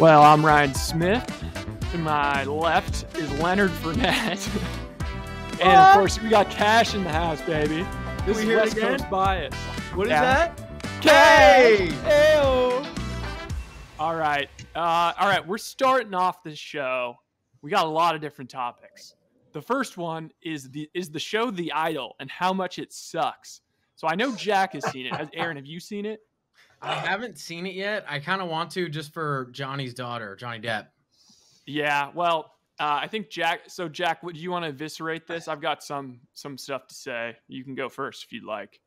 Well, I'm Ryan Smith. To my left is Leonard Burnett. And of course, we got Cash in the house, baby. This is West Coast Bias. What is that? K! Ayo! All right, we're starting off this show. We got a lot of different topics. The first one is the show The Idol and how much it sucks. So I know Jack has seen it. Aaron, have you seen it? I haven't seen it yet. I kind of want to, just for Johnny's daughter, Johnny Depp. Yeah, well, I think Jack. So Jack, do you want to eviscerate this? I've got some stuff to say. You can go first if you'd like.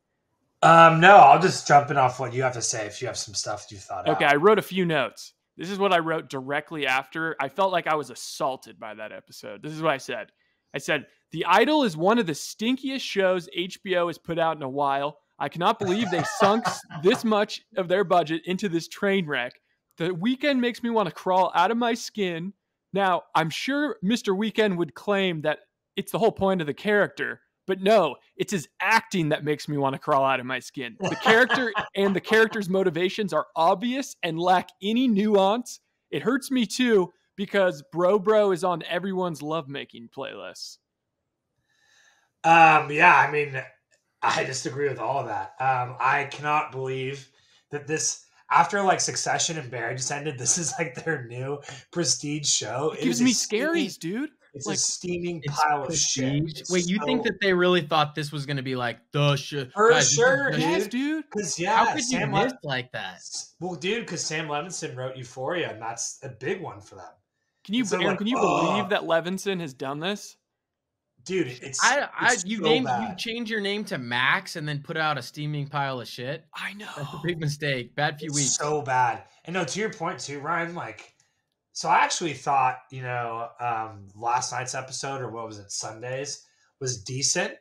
No, I'll just jump in off what you have to say if you have some stuff you thought out. Okay, I wrote a few notes. This is what I wrote directly after. I felt like I was assaulted by that episode. This is what I said. I said, The Idol is one of the stinkiest shows HBO has put out in a while. I cannot believe they sunk this much of their budget into this train wreck. The Weeknd makes me want to crawl out of my skin. Now, I'm sure Mr. Weeknd would claim that it's the whole point of the character, but no, it's his acting that makes me want to crawl out of my skin. The character and the character's motivations are obvious and lack any nuance. It hurts me too because Bro is on everyone's lovemaking playlists. Yeah, I mean, I disagree with all of that. I cannot believe that this, after like Succession and Barry just ended, this is like their new prestige show. It gives me scaries, dude. It's like a steaming pile of shit. Wait, you think that they really thought this was going to be like the shit? For sure, yes, dude. Because yeah, how could you miss like that? Well, dude, because Sam Levinson wrote Euphoria, and that's a big one for them. Can you believe that Levinson has done this? Dude, you change your name to Max and then put out a steaming pile of shit. I know. That's a big mistake. Bad few weeks. So bad. And no, to your point too, Ryan, like, so I actually thought, last night's episode, or what was it, Sundays, was decent.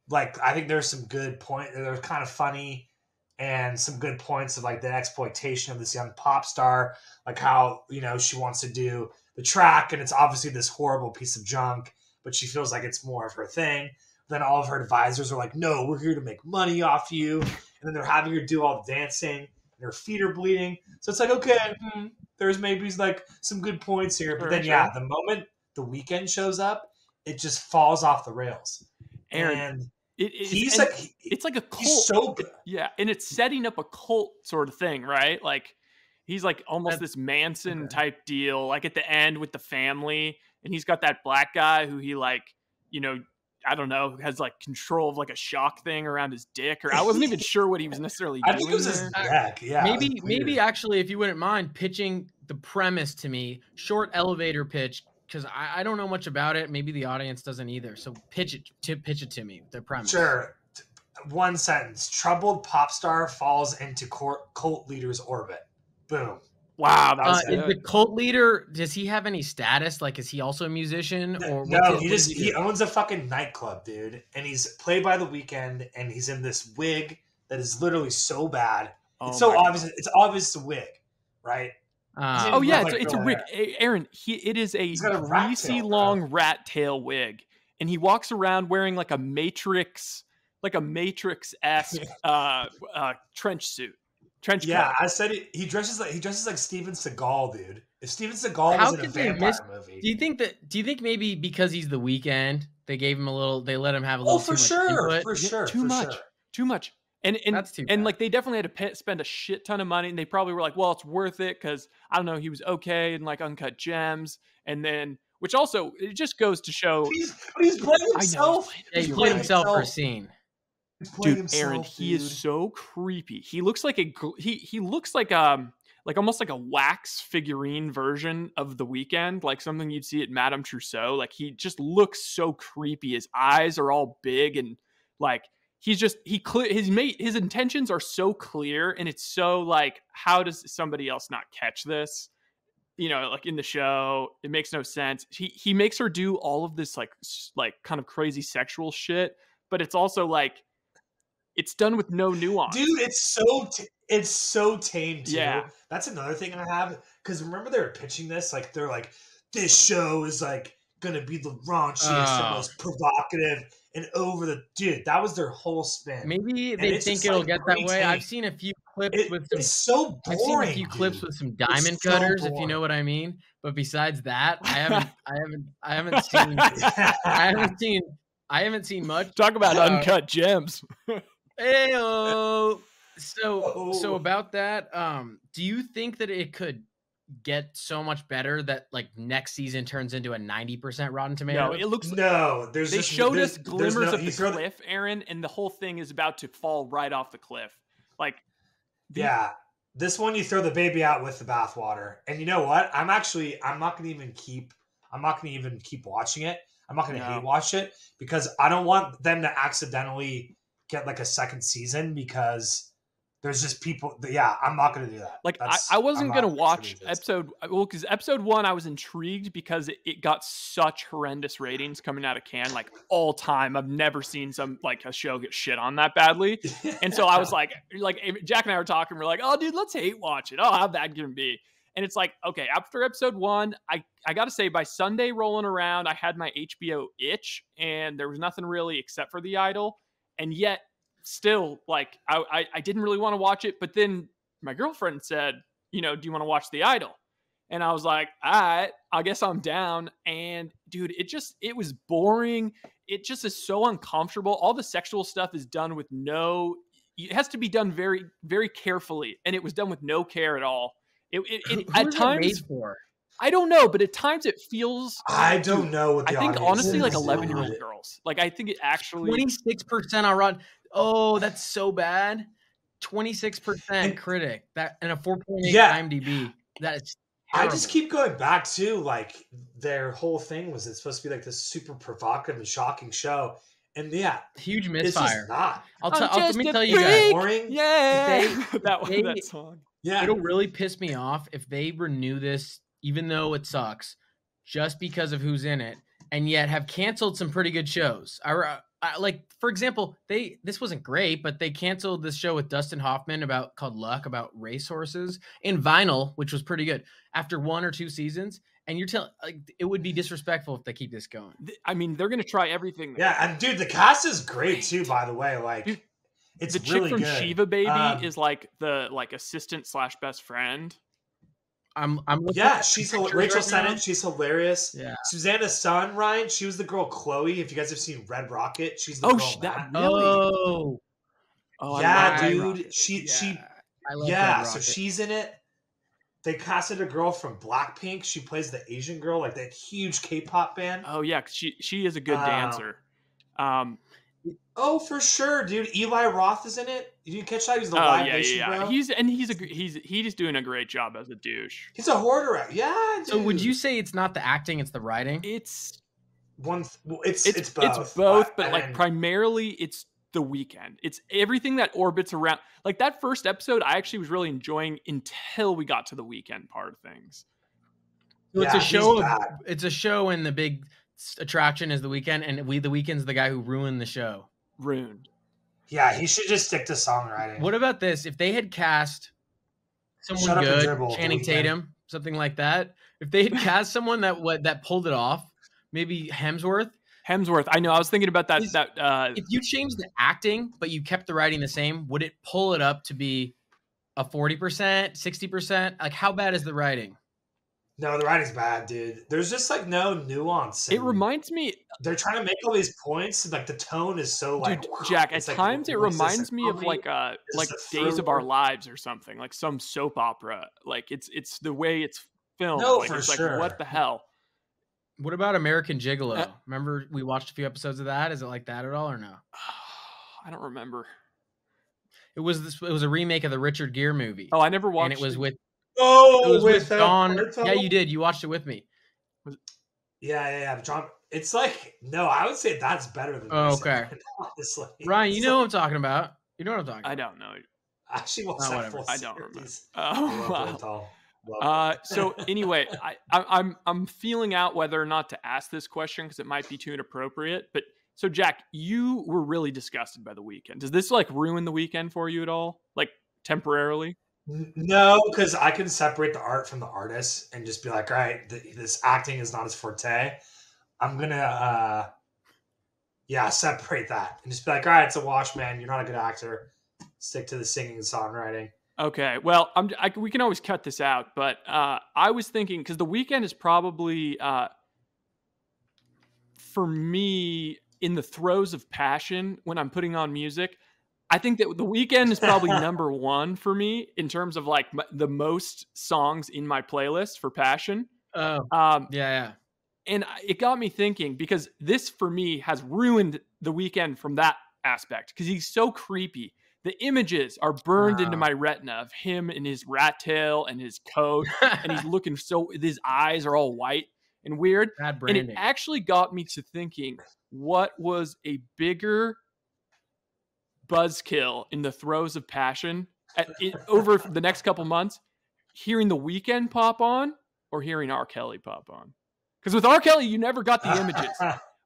Like, I think there's some good points. They're kind of funny and some good points of like the exploitation of this young pop star, like how, she wants to do the track and it's obviously this horrible piece of junk, but she feels like it's more of her thing. Then all of her advisors are like, no, we're here to make money off you. And then they're having her do all the dancing and her feet are bleeding. So it's like, okay, there's maybe like some good points here. But then, yeah, the moment the Weeknd shows up, it just falls off the rails. Aaron, and it's like a cult. He's so good. Yeah, and it's setting up a cult sort of thing, right? Like he's like almost this Manson type deal, like at the end with the family. And he's got that black guy who he like, I don't know, has like control of like a shock thing around his dick, or I wasn't even sure what he was necessarily doing. I think it was his neck. Yeah. Maybe actually, if you wouldn't mind pitching the premise to me, short elevator pitch, because I don't know much about it. Maybe the audience doesn't either. So pitch it to me, the premise. Sure. One sentence. Troubled pop star falls into cult leader's orbit. Boom. Wow. Is the cult leader, does he have any status? Like, is he also a musician? Or no, he owns a fucking nightclub, dude. And he's played by The Weeknd, and he's in this wig that is literally so bad. It's so obvious. It's obvious a wig, right? It's a wig. Aaron, it is a greasy long rat tail wig. And he walks around wearing like a Matrix-esque trench suit. Trench coat. I said it. He dresses like Steven Seagal, dude. If Steven Seagal was in a vampire movie, do you think maybe because he's The Weeknd, they let him have a little for sure, too much. And that's too bad. And like they definitely had to spend a shit ton of money, and they probably were like, well, it's worth it because I don't know, he was okay and like Uncut Gems, and then which also it just goes to show he's playing himself. Yeah, he played himself for a scene. Dude, Aaron, he is so creepy. He looks like he looks like almost like a wax figurine version of The Weeknd, like something you'd see at Madame Tussauds. Like he just looks so creepy. His eyes are all big and like his intentions are so clear, and it's so like, how does somebody else not catch this? Like in the show, it makes no sense. He makes her do all of this like kind of crazy sexual shit, but it's also like it's done with no nuance. Dude, it's so tame too. Yeah. That's another thing I have, because remember they were pitching this, like they're like, this show is like gonna be the raunchiest and most provocative and over the dude. That was their whole spin. Maybe And they it's think just, it'll like, get that pretty way. I've tame. seen a few clips with some. It's so I've boring. seen a few clips dude. with some diamond so cutters, if you boring. know what I mean. But besides that, I haven't seen I haven't seen much. Talk about uncut gems. Ayo. So about that, do you think that it could get so much better that like next season turns into a 90% Rotten Tomatoes? No, it looks. No, They there's showed us there's glimmers no, of the cliff, Aaron, and the whole thing is about to fall right off the cliff. Like, yeah, this one you throw the baby out with the bathwater. And you know what? I'm not gonna even keep watching it. I'm not gonna hate watch it because I don't want them to accidentally get like a second season because there's just people. Yeah, I'm not gonna do that. Like, I wasn't gonna watch episode. Well, because episode 1, I was intrigued because it got such horrendous ratings coming out of Cannes, like all time. I've never seen a show get shit on that badly, and so I was like Jack and I were talking. We're like, oh, dude, let's hate watch it. Oh, how bad can it be? And it's like, okay, after episode 1, I got to say, by Sunday rolling around, I had my HBO itch, and there was nothing really except for The Idol, and yet. Still, like, I didn't really want to watch it, but then my girlfriend said, do you want to watch The Idol? And I was like, all right, I guess I'm down. And dude, it was boring. It just is so uncomfortable. All the sexual stuff is done with it has to be done very, very carefully. And it was done with no care at all. It at times, made for? I don't know, but at times it feels. I don't know what the I think honestly, is. like 11-year-old girls. Like, I think it actually 26% on Rotten. Oh, that's so bad. 26% critic. That and a 4.8 IMDb. That is terrible. I just keep going back to like their whole thing was it's supposed to be like this super provocative and shocking show. And huge misfire. It's just not. Let me tell you guys. Boring. Yeah. That song. Yeah. It'll really piss me off if they renew this, even though it sucks, just because of who's in it, and yet have canceled some pretty good shows. Like, for example, this wasn't great, but they canceled this show with Dustin Hoffman called Luck about racehorses in Vinyl, which was pretty good after 1 or 2 seasons. And you're telling it would be disrespectful if they keep this going. I mean, they're going to try everything. Yeah, and dude, the cast is great too. By the way, like dude, it's the really chick from good. Shiva Baby is like the assistant / best friend. I'm she's Rachel Sennett. She's hilarious. Yeah, Susanna's son, Ryan. She was the girl Chloe. If you guys have seen Red Rocket, she's the girl. Really? Yeah, dude. She. I love Red Rocket. So she's in it. They casted a girl from Blackpink. She plays the Asian girl, like that huge K-pop band. Oh yeah, she is a good dancer. Oh, for sure, dude. Eli Roth is in it. You didn't catch that? He's the live nation, bro. He's doing a great job as a douche. He's a hoarder. Yeah. Dude. So would you say it's not the acting, it's the writing? It's both. It's both, but like primarily it's the Weeknd. It's everything that orbits around. Like that first episode, I actually was really enjoying until we got to the Weeknd part of things. So it's a show. It's a show, and the big attraction is the Weeknd, and the Weeknd's the guy who ruined the show. Ruined. Yeah, he should just stick to songwriting. What about this? If they had cast someone good, Channing Tatum, something like that. If they had cast someone that pulled it off, maybe Hemsworth. I know. I was thinking about that. If you changed the acting, but you kept the writing the same, would it pull it up to be a 40%, 60%? Like, how bad is the writing? No, the writing's bad, dude. There's just like no nuance. It reminds me. They're trying to make all these points, and like the tone is so like. Dude, Jack, at times it reminds me of like Days of Our Lives or something, like some soap opera. Like it's the way it's filmed. No, like, for it's sure. Like, what the hell? What about American Gigolo? Remember we watched a few episodes of that? Is it like that at all or no? I don't remember. It was a remake of the Richard Gere movie. Oh, I never watched. And it was with. Oh, it was with John. Yeah, you did. You watched it with me. Yeah. John. It's like no. I would say that's better than. Oh, okay. Honestly, Ryan, you know what I'm talking about. You know what I'm talking about. I don't know. Actually, I don't remember. Oh wow. So anyway, I'm feeling out whether or not to ask this question because it might be too inappropriate. But so Jack, you were really disgusted by the Weeknd. Does this like ruin the Weeknd for you at all? Like temporarily? No, because I can separate the art from the artist and just be like, all right, this acting is not his forte. I'm gonna separate that and just be like, all right, it's a wash, man. You're not a good actor. Stick to the singing and songwriting. Okay, well, we can always cut this out, but I was thinking because The Weeknd is probably for me in the throes of passion when I'm putting on music. I think that The Weeknd is probably number one for me in terms of like the most songs in my playlist for passion. Oh, yeah. And it got me thinking because this for me has ruined The Weeknd from that aspect because he's so creepy. The images are burned into my retina of him in his rat tail and his coat, and he's looking his eyes are all white and weird. Bad And branding. it actually got me to thinking, what was a bigger buzzkill in the throes of passion over the next couple months? Hearing The Weeknd pop on or hearing R. Kelly pop on? Because with R. Kelly, you never got the images.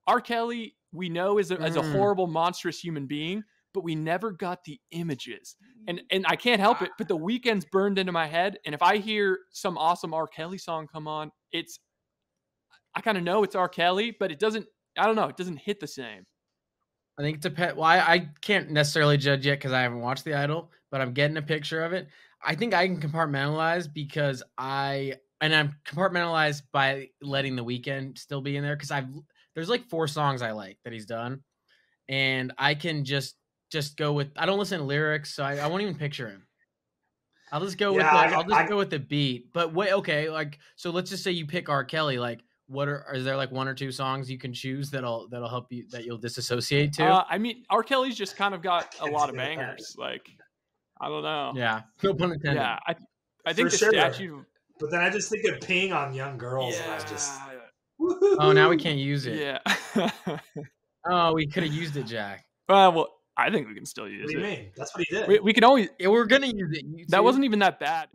R. Kelly, we know, is a horrible, monstrous human being, but we never got the images. And I can't help it, but The Weeknd's burned into my head. And if I hear some awesome R. Kelly song come on, I kind of know it's R. Kelly, but it doesn't hit the same. I think it depends. Well, I can't necessarily judge yet because I haven't watched The Idol, but I'm getting a picture of it. I think I can compartmentalize because I'm compartmentalized by letting The Weeknd still be in there because there's like 4 songs I like that he's done, and I can just go with. I don't listen to lyrics, so I won't even picture him. I'll just go go with the beat. But wait, okay, like so let's just say you pick R. Kelly, like is there like 1 or 2 songs you can choose that'll help you that you'll disassociate to? I mean, R. Kelly's just kind of got a lot of bangers. Like, I don't know. Yeah, no pun intended. Yeah, I think For the statue. But then I just think of peeing on young girls, and I just. Oh, now we can't use it. Yeah. Oh, we could have used it, Jack. Well, I think we can still use it. What do you mean? That's what he did. We can always. We're gonna use it. That wasn't even that bad.